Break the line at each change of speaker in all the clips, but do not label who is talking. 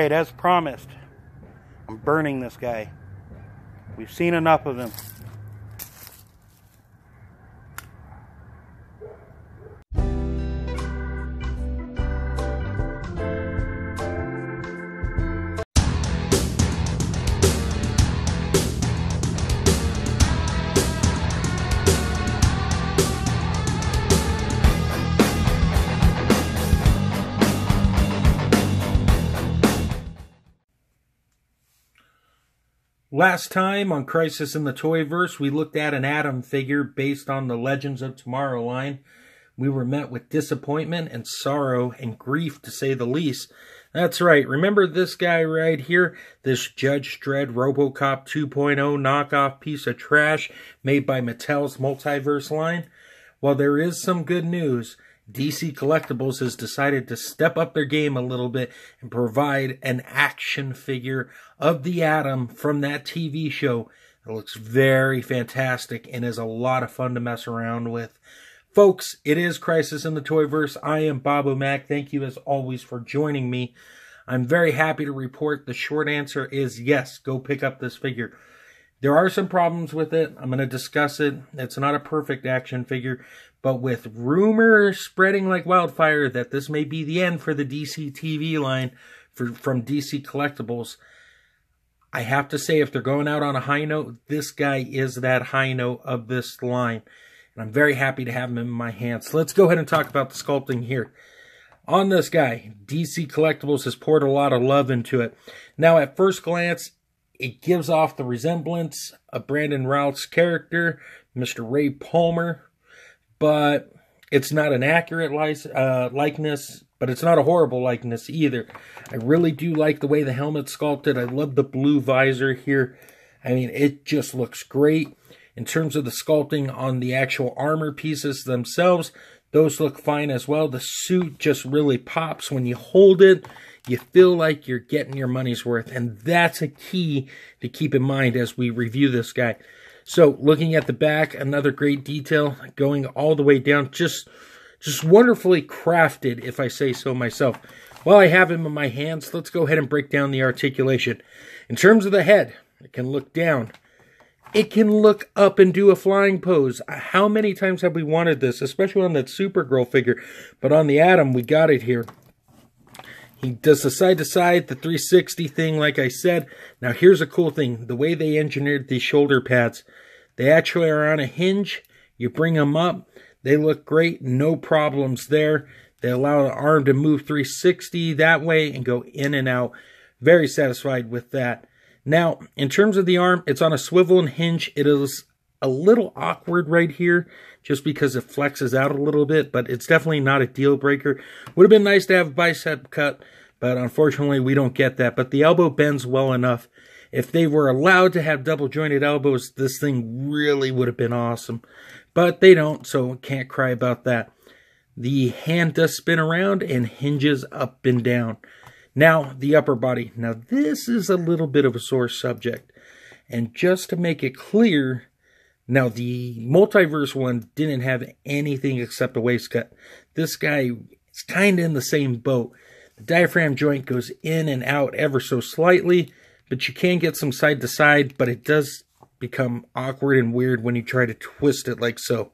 Alright, as promised, I'm burning this guy. We've seen enough of him.
Last time on Crisis in the Toyverse, we looked at an Atom figure based on the Legends of Tomorrow line. We were met with disappointment and sorrow and grief, to say the least. That's right. Remember this guy right here? This Judge Dredd RoboCop 2.0 knockoff piece of trash made by Mattel's Multiverse line? Well, there is some good news. DC Collectibles has decided to step up their game a little bit and provide an action figure of the Atom from that TV show. It looks very fantastic and is a lot of fun to mess around with. Folks, it is Crisis in the Toyverse. I am Bob O'Mac. Thank you as always for joining me. I'm very happy to report the short answer is yes, go pick up this figure. There are some problems with it. I'm going to discuss it. It's not a perfect action figure, but with rumors spreading like wildfire that this may be the end for the DCTV line from DC Collectibles, I have to say, if they're going out on a high note, this guy is that high note of this line. And I'm very happy to have him in my hands. So let's go ahead and talk about the sculpting here. On this guy, DC Collectibles has poured a lot of love into it. Now, at first glance, it gives off the resemblance of Brandon Routh's character, Mr. Ray Palmer, but it's not an accurate likeness, but it's not a horrible likeness either. I really do like the way the helmet's sculpted. I love the blue visor here. I mean, it just looks great. In terms of the sculpting on the actual armor pieces themselves, those look fine as well. The suit just really pops when you hold it. You feel like you're getting your money's worth, and that's a key to keep in mind as we review this guy. So, looking at the back, another great detail going all the way down, just wonderfully crafted, if I say so myself. While I have him in my hands, let's go ahead and break down the articulation. In terms of the head, it can look down. It can look up and do a flying pose. How many times have we wanted this, especially on that Supergirl figure? But on the Atom, we got it here. He does the side-to-side, the 360 thing, like I said. Now, here's a cool thing. The way they engineered these shoulder pads, they actually are on a hinge. You bring them up. They look great. No problems there. They allow the arm to move 360 that way and go in and out. Very satisfied with that. Now, in terms of the arm, it's on a swivel and hinge. It is a little awkward right here just because it flexes out a little bit, but it's definitely not a deal breaker. Would have been nice to have a bicep cut, but unfortunately we don't get that. But the elbow bends well enough. If they were allowed to have double jointed elbows, this thing really would have been awesome. But they don't, so can't cry about that. The hand does spin around and hinges up and down. Now, the upper body. Now, this is a little bit of a sore subject. And just to make it clear, now the Multiverse one didn't have anything except a waist cut. This guy is kind of in the same boat. The diaphragm joint goes in and out ever so slightly, but you can get some side to side, but it does become awkward and weird when you try to twist it like so.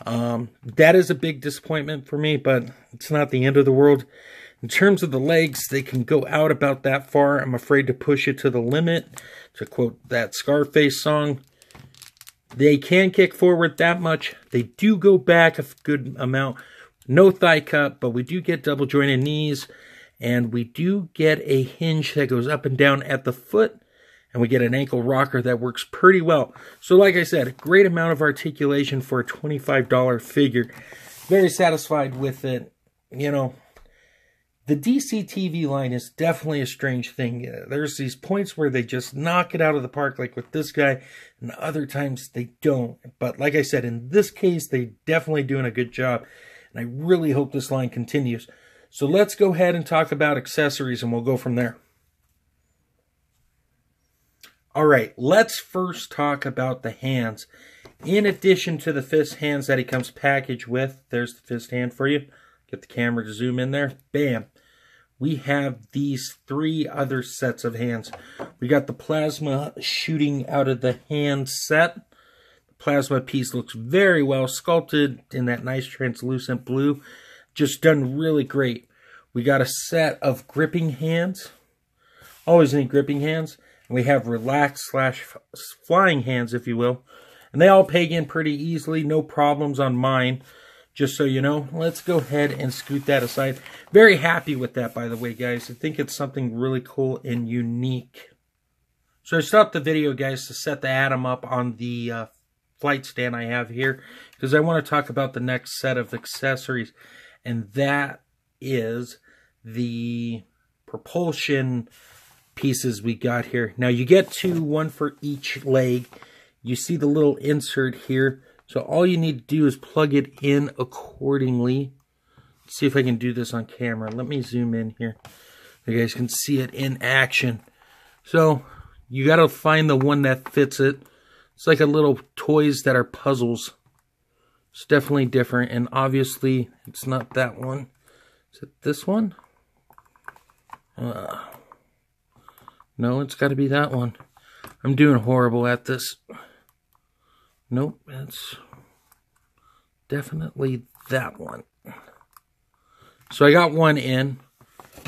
That is a big disappointment for me, but it's not the end of the world. In terms of the legs, they can go out about that far. I'm afraid to push it to the limit, to quote that Scarface song. They can kick forward that much. They do go back a good amount. No thigh cut, but we do get double jointed knees. And we do get a hinge that goes up and down at the foot. And we get an ankle rocker that works pretty well. So like I said, a great amount of articulation for a $25 figure. Very satisfied with it. You know, the DCTV line is definitely a strange thing. There's these points where they just knock it out of the park, like with this guy, and other times they don't. But like I said, in this case, they're definitely doing a good job, and I really hope this line continues. So let's go ahead and talk about accessories, and we'll go from there. All right, let's first talk about the hands. In addition to the fist hands that he comes packaged with, there's the fist hand for you. Get the camera to zoom in there. Bam. we have these 3 other sets of hands. We got the plasma shooting out of the hand set. The plasma piece looks very well sculpted in that nice translucent blue. Just done really great. We got a set of gripping hands. Always need gripping hands. And we have relaxed / flying hands, if you will. And they all peg in pretty easily. No problems on mine. Just so you know, let's go ahead and scoot that aside. Very happy with that, by the way, guys. I think it's something really cool and unique. So I stopped the video, guys, to set the Atom up on the flight stand I have here, because I want to talk about the next set of accessories, and that is the propulsion pieces we got here. Now, you get 2, 1 for each leg. You see the little insert here. So all you need to do is plug it in accordingly. Let's see if I can do this on camera. Let me zoom in here. You guys can see it in action. So you got to find the one that fits it. It's like a little toys that are puzzles. It's definitely different, and obviously it's not that one. Is it this one? No, it's got to be that one. I'm doing horrible at this. Nope, that's definitely that one. So I got one in.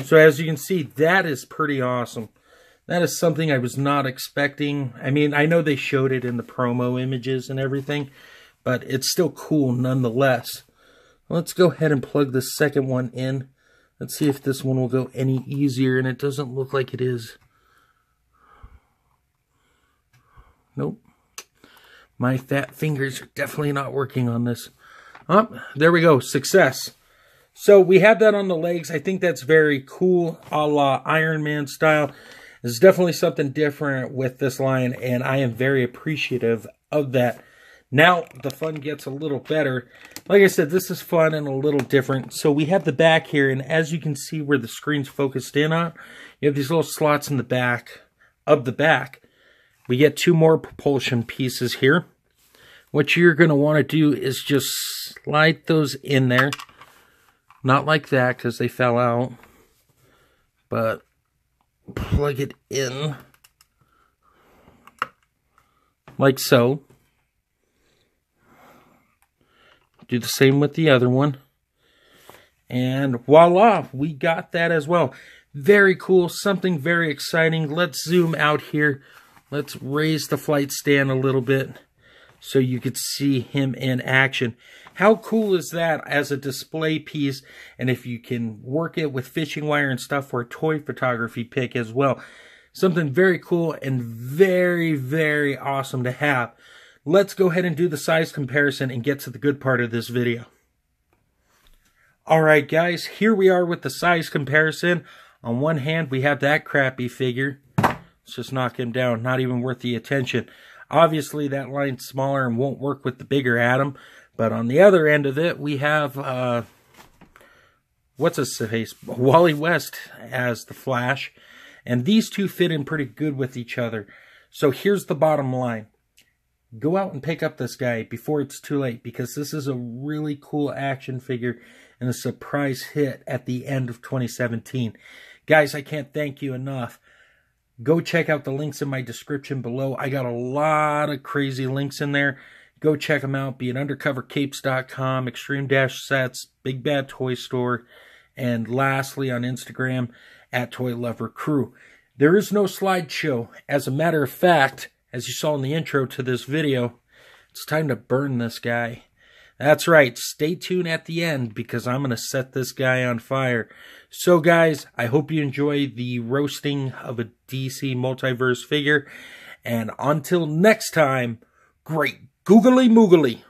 So as you can see, that is pretty awesome. That is something I was not expecting. I mean, I know they showed it in the promo images and everything, but it's still cool nonetheless. Let's go ahead and plug the second one in. Let's see if this one will go any easier, and it doesn't look like it is. Nope. My fat fingers are definitely not working on this. Oh, there we go. Success. So we have that on the legs. I think that's very cool, a la Iron Man style. There's definitely something different with this line, and I am very appreciative of that. Now the fun gets a little better. Like I said, this is fun and a little different. So we have the back here, and as you can see where the screen's focused in on, you have these little slots in the back of the back. We get 2 more propulsion pieces here. What you're going to want to do is just slide those in there. Not like that, because they fell out. But plug it in. Like so. Do the same with the other one. And voila, we got that as well. Very cool, something very exciting. Let's zoom out here. Let's raise the flight stand a little bit so you could see him in action. How cool is that as a display piece? And if you can work it with fishing wire and stuff for a toy photography pick as well. Something very cool and very, very awesome to have. Let's go ahead and do the size comparison and get to the good part of this video. Alright guys, here we are with the size comparison. On one hand, we have that crappy figure. Let's just knock him down. Not even worth the attention. Obviously, that line's smaller and won't work with the bigger Atom. But on the other end of it, we have, what's his face? Wally West as the Flash. And these two fit in pretty good with each other. So here's the bottom line. Go out and pick up this guy before it's too late, because this is a really cool action figure and a surprise hit at the end of 2017. Guys, I can't thank you enough. Go check out the links in my description below. I got a lot of crazy links in there. Go check them out. Be at undercovercapes.com, Extreme-Sets, Big Bad Toy Store, and lastly on Instagram at Toy Lover Crew. There is no slideshow. As a matter of fact, as you saw in the intro to this video, it's time to burn this guy. That's right. Stay tuned at the end, because I'm going to set this guy on fire. So guys, I hope you enjoy the roasting of a DC Multiverse figure. And until next time, great googly moogly.